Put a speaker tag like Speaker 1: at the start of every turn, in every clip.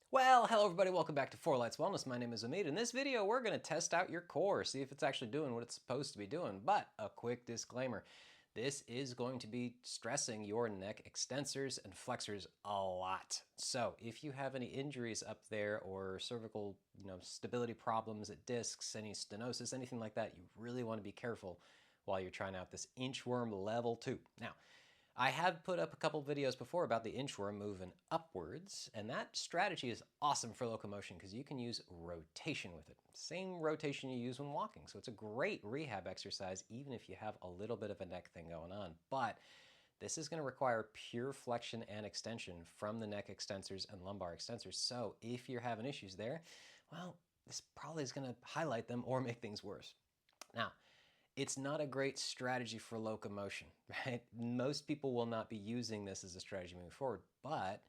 Speaker 1: Well, hello everybody, welcome back to Four Lights Wellness. My name is Amit. In this video, we're going to test out your core, see if it's actually doing what it's supposed to be doing. But a quick disclaimer, this is going to be stressing your neck extensors and flexors a lot. So if you have any injuries up there or cervical, stability problems at discs, any stenosis, anything like that, you really want to be careful while you're trying out this Inchworm level 2. Now, I have put up a couple videos before about the inchworm moving upwards, and that strategy is awesome for locomotion because you can use rotation with it. Same rotation you use when walking, so it's a great rehab exercise even if you have a little bit of a neck thing going on. But this is going to require pure flexion and extension from the neck extensors and lumbar extensors. So if you're having issues there, well, this probably is going to highlight them or make things worse. Now, it's not a great strategy for locomotion, right? Most people will not be using this as a strategy moving forward, but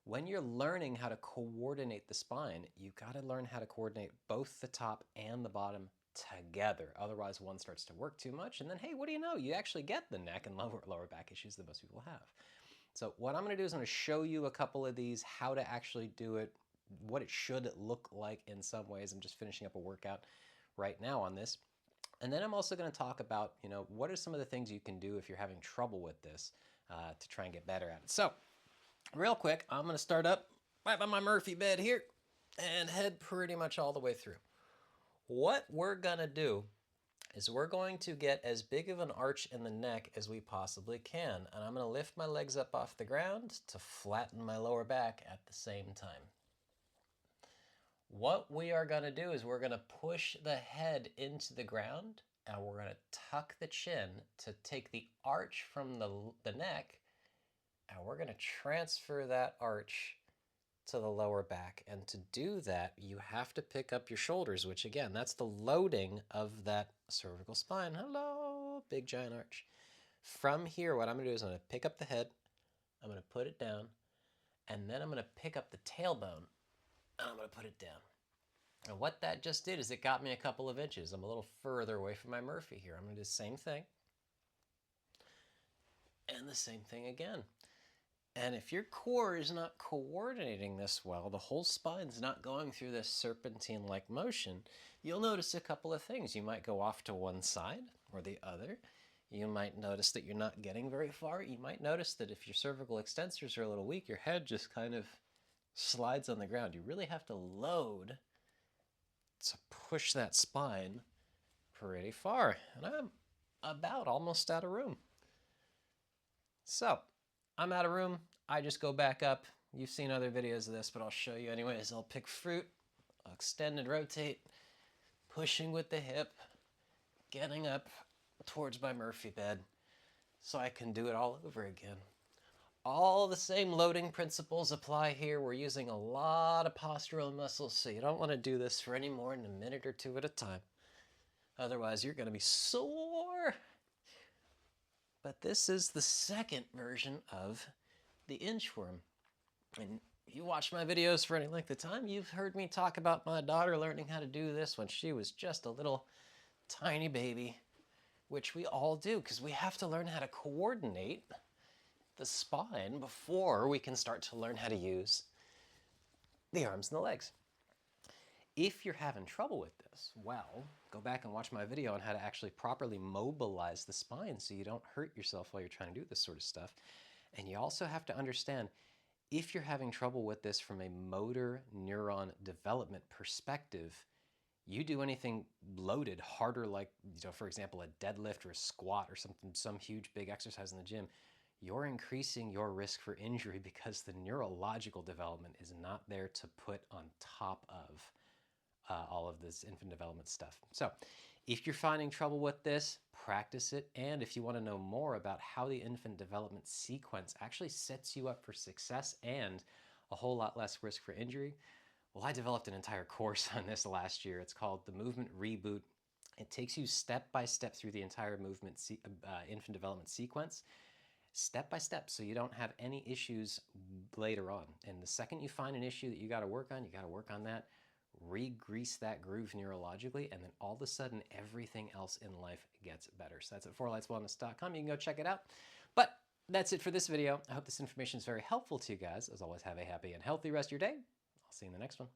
Speaker 1: when you're learning how to coordinate the spine, you got to learn how to coordinate both the top and the bottom together. Otherwise, one starts to work too much, and then, hey, what do you know? You actually get the neck and lower back issues that most people have. So what I'm going to do is I'm going to show you a couple of these, how to actually do it, what it should look like in some ways. I'm just finishing up a workout right now on this. And then I'm also going to talk about, what are some of the things you can do if you're having trouble with this to try and get better at it. So, real quick, I'm going to start up right by my Murphy bed here and head pretty much all the way through. What we're going to do is we're going to get as big of an arch in the neck as we possibly can. And I'm going to lift my legs up off the ground to flatten my lower back at the same time. What we are going to do is we're going to push the head into the ground and we're going to tuck the chin to take the arch from the neck, and we're going to transfer that arch to the lower back. And to do that, you have to pick up your shoulders, which again, that's the loading of that cervical spine. Hello, big giant arch. From here, what I'm going to do is I'm going to pick up the head, I'm going to put it down, and then I'm going to pick up the tailbone and I'm going to put it down. And what that just did is it got me a couple of inches. I'm a little further away from my Murphy here. I'm going to do the same thing. And the same thing again. And if your core is not coordinating this well, the whole spine's not going through this serpentine-like motion, you'll notice a couple of things. You might go off to one side or the other. You might notice that you're not getting very far. You might notice that if your cervical extensors are a little weak, your head just kind of slides on the ground. You really have to load to push that spine pretty far. And I'm about almost out of room. So I'm out of room. I just go back up. You've seen other videos of this, but I'll show you anyways. I'll pick fruit, I'll extend and rotate, pushing with the hip, getting up towards my Murphy bed so I can do it all over again. All the same loading principles apply here. We're using a lot of postural muscles, so you don't want to do this for any more than a minute or two at a time. Otherwise, you're going to be sore. But this is the second version of the inchworm. And if you watch my videos for any length of time, you've heard me talk about my daughter learning how to do this when she was just a little tiny baby, which we all do because we have to learn how to coordinate the spine before we can start to learn how to use the arms and the legs. If you're having trouble with this, well, go back and watch my video on how to actually properly mobilize the spine so you don't hurt yourself while you're trying to do this sort of stuff. And you also have to understand, if you're having trouble with this from a motor neuron development perspective, you do anything loaded harder, like, for example, a deadlift or a squat or something, some huge big exercise in the gym, you're increasing your risk for injury because the neurological development is not there to put on top of all of this infant development stuff. So if you're finding trouble with this, practice it. And if you want to know more about how the infant development sequence actually sets you up for success and a whole lot less risk for injury, well, I developed an entire course on this last year. It's called the Movement Reboot. It takes you step by step through the entire infant development sequence, step by step, so you don't have any issues later on. And the second you find an issue that you got to work on that, re-grease that groove neurologically, and then all of a sudden everything else in life gets better. So that's at fourlightswellness.com. You can go check it out. But that's it for this video. I hope this information is very helpful to you guys. As always, have a happy and healthy rest of your day. I'll see you in the next one.